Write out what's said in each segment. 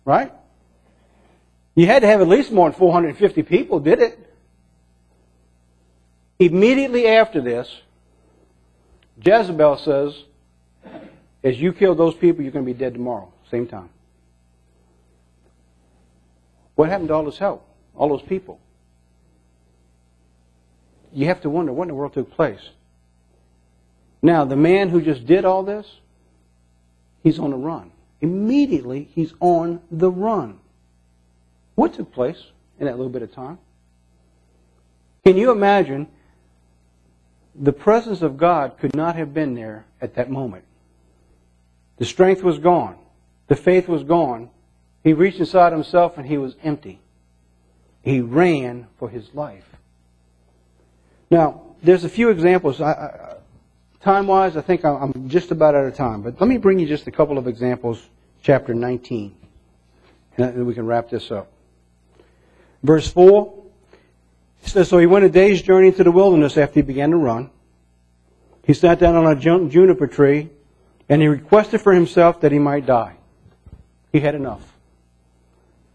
Right? You had to have at least more than 450 people did it. Immediately after this, Jezebel says, as you kill those people, you're going to be dead tomorrow. Same time. What happened to all this help? All those people? You have to wonder what in the world took place. Now, the man who just did all this, he's on the run. Immediately, he's on the run. What took place in that little bit of time? Can you imagine? The presence of God could not have been there at that moment. The strength was gone. The faith was gone. He reached inside himself and he was empty. He ran for his life. Now, there's a few examples. Time-wise, I think I'm just about out of time. But let me bring you just a couple of examples. Chapter 19. And we can wrap this up. Verse 4. It says, so he went a day's journey into the wilderness after he began to run. He sat down on a juniper tree, and he requested for himself that he might die. He had enough.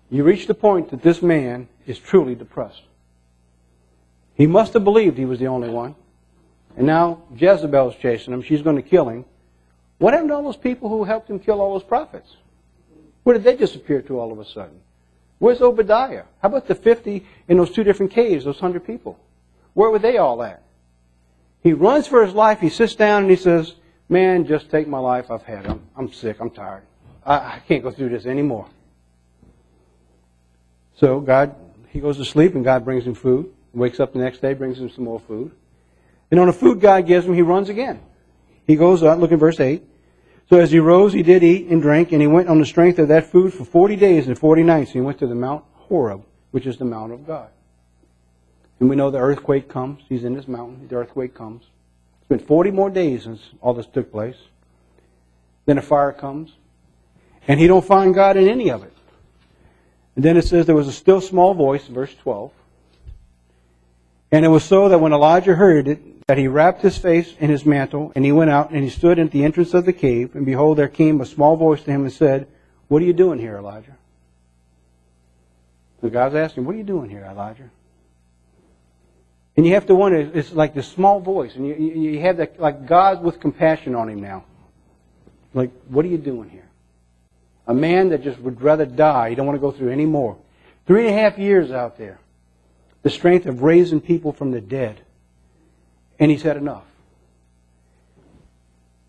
You reach the point that this man is truly depressed. He must have believed he was the only one. And now Jezebel is chasing him. She's going to kill him. What happened to all those people who helped him kill all those prophets? Where did they disappear to all of a sudden? Where's Obadiah? How about the 50 in those 2 different caves, those 100 people? Where were they all at? He runs for his life. He sits down and he says, man, just take my life. I've had it. I'm sick. I'm tired. I can't go through this anymore. So he goes to sleep and God brings him food. Wakes up the next day, brings him some more food. And on the food God gives him, he runs again. He goes out, look at verse 8. So as he rose, he did eat and drink, and he went on the strength of that food for 40 days and 40 nights. He went to the Mount Horeb, which is the Mount of God. And we know the earthquake comes. He's in this mountain. The earthquake comes. It's been 40 more days since all this took place. Then a fire comes. And he don't find God in any of it. And then it says there was a still small voice, verse 12. And it was so that when Elijah heard it, that he wrapped his face in his mantle, and he went out, and he stood at the entrance of the cave, and behold, there came a small voice to him and said, what are you doing here, Elijah? The guy's asking, what are you doing here, Elijah? And you have to wonder, it's like this small voice, and you have that, like God with compassion on him now. Like, what are you doing here? A man that just would rather die. He don't want to go through any more. 3.5 years out there. The strength of raising people from the dead. And he's had enough.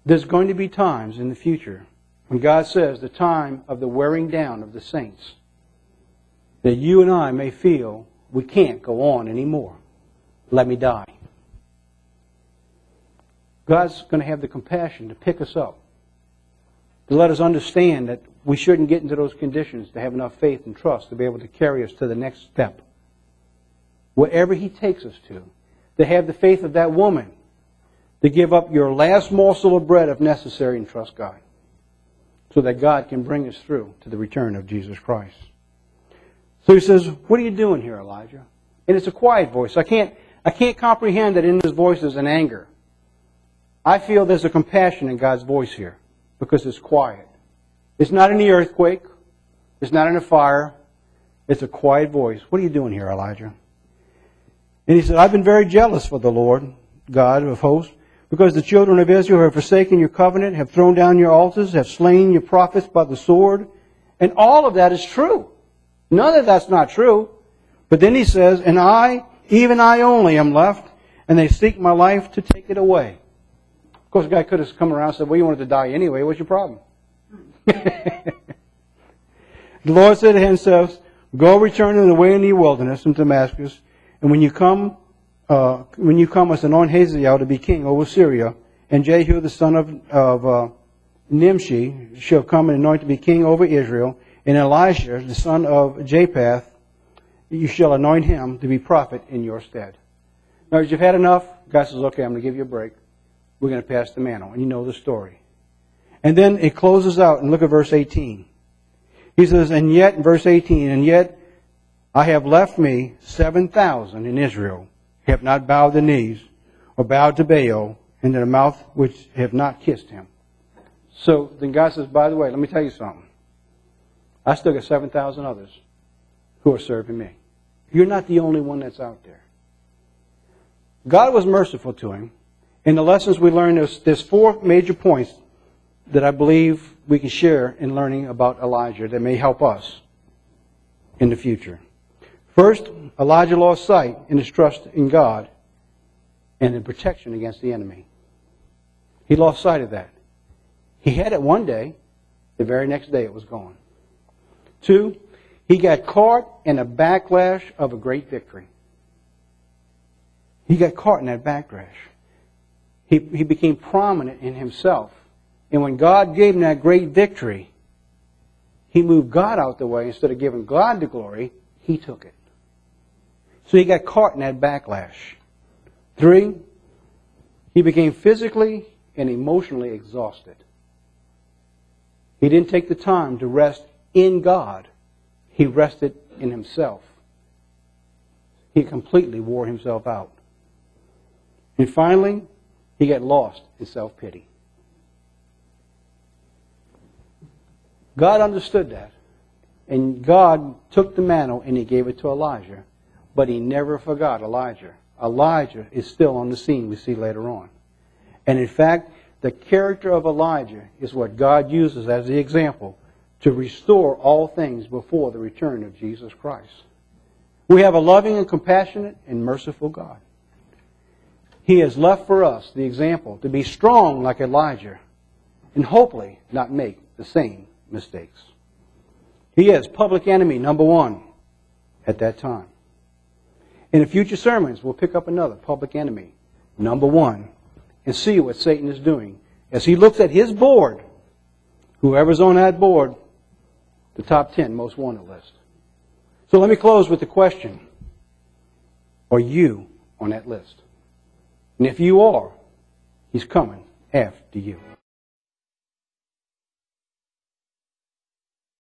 There's going to be times in the future when God says the time of the wearing down of the saints, that you and I may feel we can't go on anymore. Let me die. God's going to have the compassion to pick us up, to let us understand that we shouldn't get into those conditions, to have enough faith and trust to be able to carry us to the next step. Wherever He takes us to have the faith of that woman, to give up your last morsel of bread if necessary and trust God, so that God can bring us through to the return of Jesus Christ. So he says, what are you doing here, Elijah? And it's a quiet voice. I can't comprehend that in this voice is an anger. I feel there's a compassion in God's voice here because it's quiet. It's not in the earthquake. It's not in a fire. It's a quiet voice. What are you doing here, Elijah? And he said, I've been very jealous for the Lord, God of hosts, because the children of Israel have forsaken your covenant, have thrown down your altars, have slain your prophets by the sword. And all of that is true. None of that's not true. But then he says, and I, even I only, am left, and they seek my life to take it away. Of course, the guy could have come around and said, well, you wanted to die anyway. What's your problem? The Lord said to himself, go return in the way in the wilderness in Damascus, and when you come, must anoint Hazael to be king over Syria, and Jehu the son of Nimshi shall come and anoint to be king over Israel, and Elisha the son of Japheth, you shall anoint him to be prophet in your stead. Now, as you've had enough, God says, okay, I'm going to give you a break. We're going to pass the mantle. And you know the story. And then it closes out, and look at verse 18. He says, and yet, in verse 18, and yet I have left me 7,000 in Israel, who have not bowed the knees, or bowed to Baal, and their mouth which have not kissed him. So then God says, by the way, let me tell you something. I still got 7,000 others who are serving me. You're not the only one that's out there. God was merciful to him. In the lessons we learned, there's 4 major points that I believe we can share in learning about Elijah that may help us in the future. First, Elijah lost sight in his trust in God and in protection against the enemy. He lost sight of that. He had it one day, the very next day it was gone. 2, he got caught in a backlash of a great victory. He got caught in that backlash. He became prominent in himself. And when God gave him that great victory, he moved God out the way. Instead of giving God the glory, he took it. So he got caught in that backlash. 3, he became physically and emotionally exhausted. He didn't take the time to rest in God. He rested in himself. He completely wore himself out. And finally, he got lost in self-pity. God understood that. And God took the mantle and he gave it to Elijah. But he never forgot Elijah. Elijah is still on the scene, we see later on. And in fact, the character of Elijah is what God uses as the example to restore all things before the return of Jesus Christ. We have a loving and compassionate and merciful God. He has left for us the example to be strong like Elijah and hopefully not make the same mistakes. He is public enemy number 1 at that time. In the future sermons, we'll pick up another public enemy, number 1, and see what Satan is doing. As he looks at his board, whoever's on that board, the top 10 most wanted list. So let me close with the question, are you on that list? And if you are, he's coming after you.